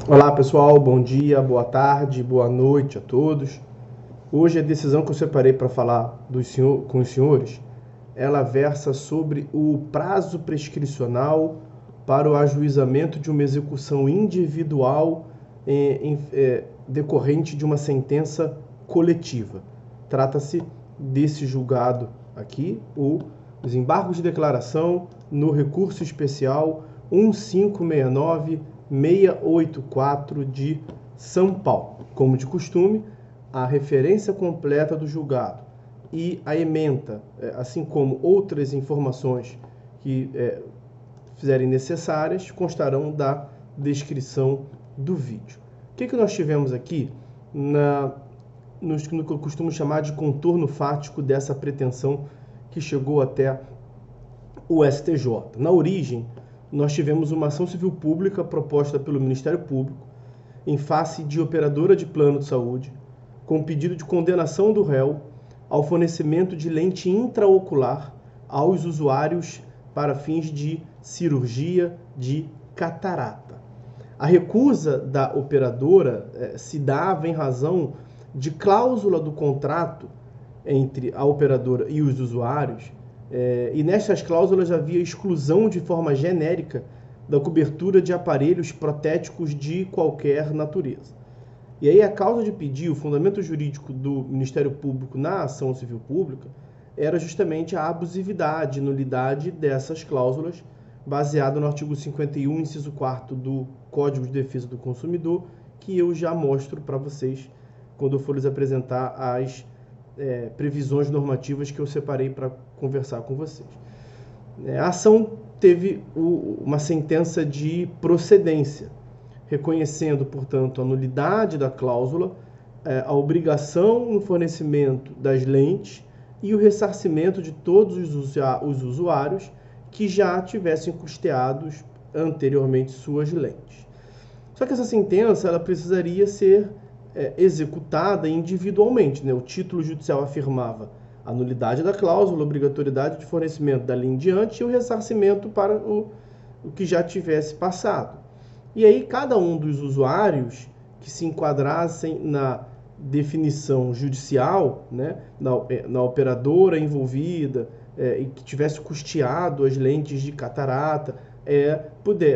Olá pessoal, bom dia, boa tarde, boa noite a todos. Hoje a decisão que eu separei para falar com os senhores, ela versa sobre o prazo prescricional para o ajuizamento de uma execução individual decorrente de uma sentença coletiva. Trata-se desse julgado aqui, os embargos de declaração no recurso especial 1569-684 de São Paulo. Como de costume, a referência completa do julgado e a ementa, assim como outras informações que fizerem necessárias, constarão da descrição do vídeo. O que nós tivemos aqui no que eu costumo chamar de contorno fático dessa pretensão que chegou até o STJ. Na origem, nós tivemos uma ação civil pública proposta pelo Ministério Público em face de operadora de plano de saúde, com pedido de condenação do réu ao fornecimento de lente intraocular aos usuários para fins de cirurgia de catarata. A recusa da operadora se dava em razão de cláusula do contrato entre a operadora e os usuários, e nessas cláusulas havia exclusão de forma genérica da cobertura de aparelhos protéticos de qualquer natureza. E aí a causa de pedir, o fundamento jurídico do Ministério Público na ação civil pública era justamente a abusividade, nulidade dessas cláusulas, baseado no artigo 51, inciso 4º do Código de Defesa do Consumidor, que eu já mostro para vocês quando eu for lhes apresentar as previsões normativas que eu separei para conversar com vocês. A ação teve uma sentença de procedência, reconhecendo, portanto, a nulidade da cláusula, a obrigação no fornecimento das lentes e o ressarcimento de todos os usuários que já tivessem custeados anteriormente suas lentes. Só que essa sentença ela precisaria ser executada individualmente, né? O título judicial afirmava a nulidade da cláusula, a obrigatoriedade de fornecimento da linha em diante e o ressarcimento para o que já tivesse passado. E aí cada um dos usuários que se enquadrassem na definição judicial, né, na operadora envolvida e que tivesse custeado as lentes de catarata,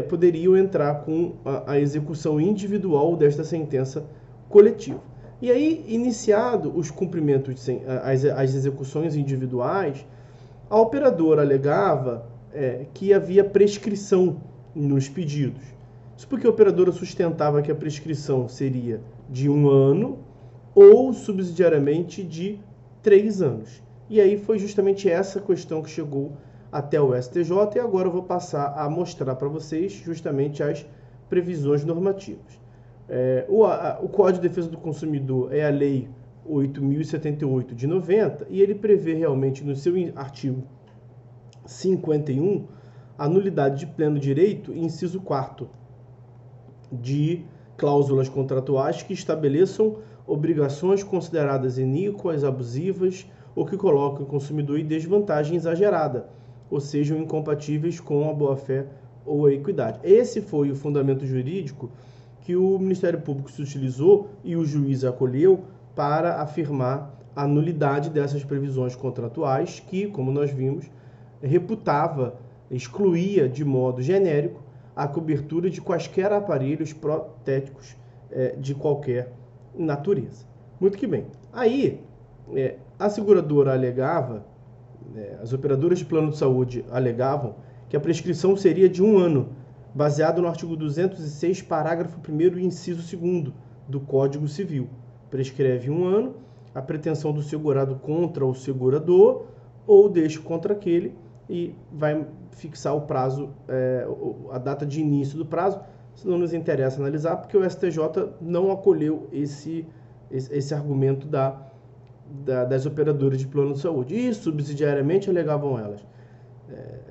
poderiam entrar com a execução individual desta sentença coletiva. E aí, iniciado os cumprimentos, as execuções individuais, a operadora alegava que havia prescrição nos pedidos. Isso porque a operadora sustentava que a prescrição seria de 1 ano ou, subsidiariamente, de 3 anos. E aí foi justamente essa questão que chegou até o STJ e agora eu vou passar a mostrar para vocês justamente as previsões normativas. O Código de Defesa do Consumidor é a Lei 8.078 de 90 e ele prevê realmente no seu artigo 51 a nulidade de pleno direito, inciso 4º, de cláusulas contratuais que estabeleçam obrigações consideradas iníquas, abusivas ou que coloquem o consumidor em desvantagem exagerada, ou sejam incompatíveis com a boa-fé ou a equidade. Esse foi o fundamento jurídico que o Ministério Público se utilizou e o juiz acolheu para afirmar a nulidade dessas previsões contratuais que, como nós vimos, excluía de modo genérico a cobertura de quaisquer aparelhos protéticos de qualquer natureza. Muito que bem. Aí, a seguradora alegava, as operadoras de plano de saúde alegavam que a prescrição seria de 1 ano, baseado no artigo 206, parágrafo 1º e inciso 2º do Código Civil. Prescreve 1 ano a pretensão do segurado contra o segurador ou deixa contra aquele e vai fixar o prazo, a data de início do prazo. Isso não nos interessa analisar, porque o STJ não acolheu esse argumento das operadoras de plano de saúde. E, subsidiariamente, alegavam elas.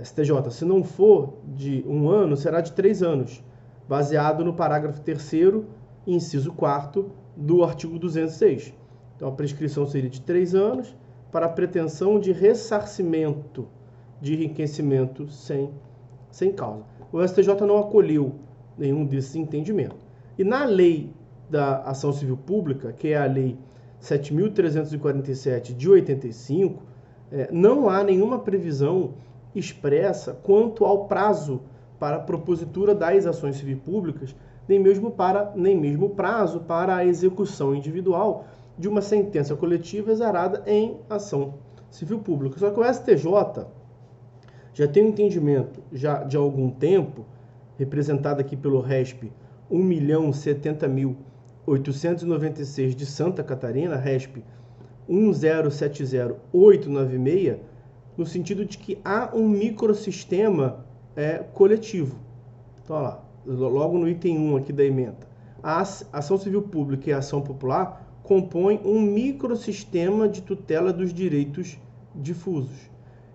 STJ, se não for de 1 ano, será de 3 anos, baseado no parágrafo 3º, inciso 4º do artigo 206. Então, a prescrição seria de 3 anos para a pretensão de ressarcimento de enriquecimento sem causa. O STJ não acolheu nenhum desses entendimentos. E na lei da ação civil pública, que é a lei 7.347 de 85, não há nenhuma previsão expressa quanto ao prazo para a propositura das ações civis públicas, nem mesmo prazo para a execução individual de uma sentença coletiva exarada em ação civil pública. Só que o STJ já tem um entendimento já de algum tempo, representado aqui pelo RESP 1.070.896 de Santa Catarina, RESP 1070896, no sentido de que há um microsistema coletivo. Então, olha lá, logo no item 1 aqui da ementa. A ação civil pública e a ação popular compõem um microsistema de tutela dos direitos difusos.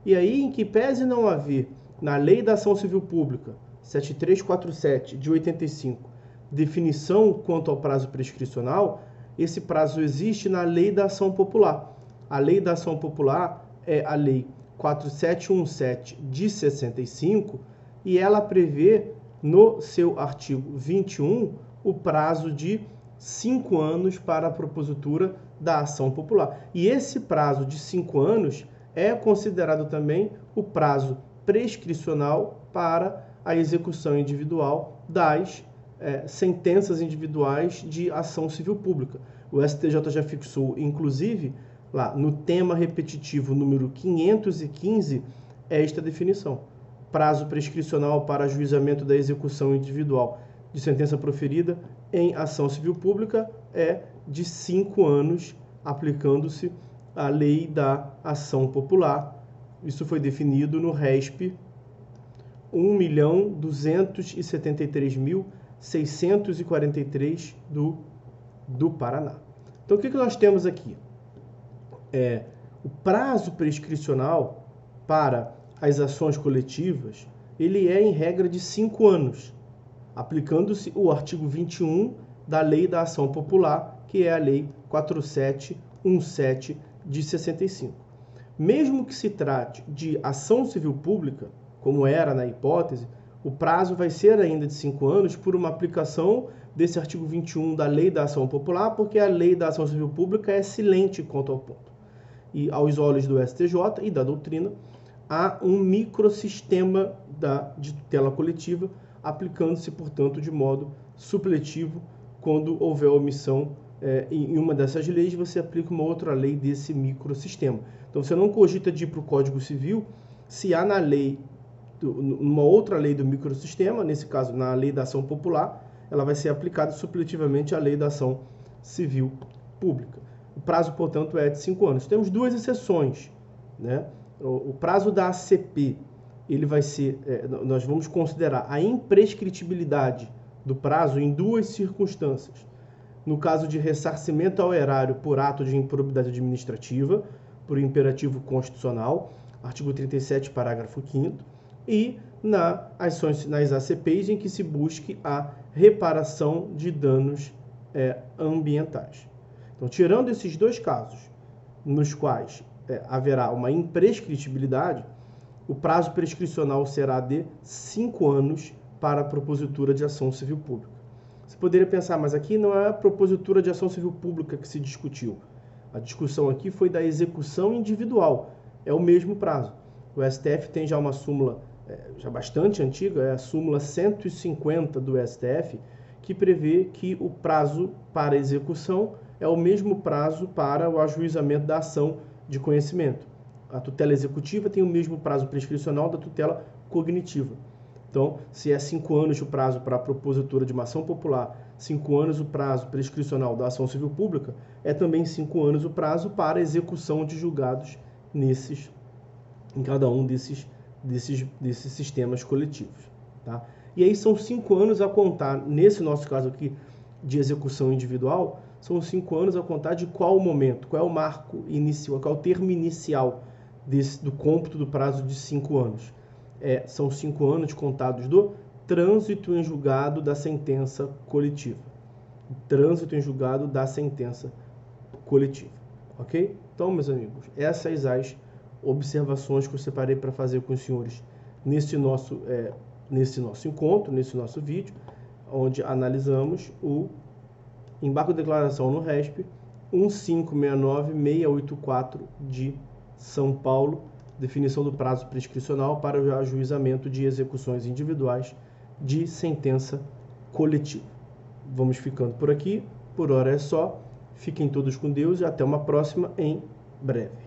E aí, em que pese não haver, na Lei da Ação Civil Pública, 7347 de 85, definição quanto ao prazo prescricional, esse prazo existe na Lei da Ação Popular. A Lei da Ação Popular é a Lei 4717 de 65 e ela prevê no seu artigo 21 o prazo de 5 anos para a propositura da ação popular. E esse prazo de 5 anos é considerado também o prazo prescricional para a execução individual das sentenças individuais de ação civil pública. O STJ já fixou, inclusive, lá no tema repetitivo número 515, esta definição. Prazo prescricional para ajuizamento da execução individual de sentença proferida em ação civil pública é de 5 anos, aplicando-se a lei da ação popular. Isso foi definido no RESP 1.273.643 do Paraná. Então, o que nós temos aqui? O prazo prescricional para as ações coletivas, ele é em regra de 5 anos, aplicando-se o artigo 21 da Lei da Ação Popular, que é a Lei 4717 de 65. Mesmo que se trate de ação civil pública, como era na hipótese, o prazo vai ser ainda de 5 anos por uma aplicação desse artigo 21 da Lei da Ação Popular, porque a Lei da Ação Civil Pública é silente quanto ao ponto. E aos olhos do STJ e da doutrina, há um microsistema de tutela coletiva, aplicando-se, portanto, de modo supletivo, quando houver omissão em uma dessas leis, você aplica uma outra lei desse microsistema. Então, você não cogita de ir para o Código Civil se há na lei, uma outra lei do microsistema, nesse caso, na Lei da Ação Popular, ela vai ser aplicada supletivamente à Lei da Ação Civil Pública. O prazo, portanto, é de 5 anos. Temos duas exceções, né? O prazo da ACP, ele vai ser, nós vamos considerar a imprescritibilidade do prazo em duas circunstâncias. No caso de ressarcimento ao erário por ato de improbidade administrativa, por imperativo constitucional, artigo 37, parágrafo 5º, e nas ACPs em que se busque a reparação de danos ambientais. Então, tirando esses dois casos, nos quais haverá uma imprescritibilidade, o prazo prescricional será de 5 anos para a propositura de ação civil pública. Você poderia pensar, mas aqui não é a propositura de ação civil pública que se discutiu. A discussão aqui foi da execução individual. É o mesmo prazo. O STF tem já uma súmula já bastante antiga, é a súmula 150 do STF, que prevê que o prazo para execução é o mesmo prazo para o ajuizamento da ação de conhecimento. A tutela executiva tem o mesmo prazo prescricional da tutela cognitiva. Então, se é 5 anos o prazo para a propositura de uma ação popular, 5 anos o prazo prescricional da ação civil pública, é também 5 anos o prazo para a execução de julgados em cada um desses sistemas coletivos. Tá? E aí são 5 anos a contar, nesse nosso caso aqui de execução individual, são 5 anos a contar de qual momento, qual é o marco inicial, qual é o termo inicial do cômputo do prazo de 5 anos. São 5 anos contados do trânsito em julgado da sentença coletiva. Trânsito em julgado da sentença coletiva. Ok? Então, meus amigos, essas as observações que eu separei para fazer com os senhores nesse nosso encontro, nesse nosso vídeo. onde analisamos o embargo de declaração no RESP 1569684 de São Paulo, definição do prazo prescricional para o ajuizamento de execuções individuais de sentença coletiva. Vamos ficando por aqui, por hora é só. Fiquem todos com Deus e até uma próxima em breve.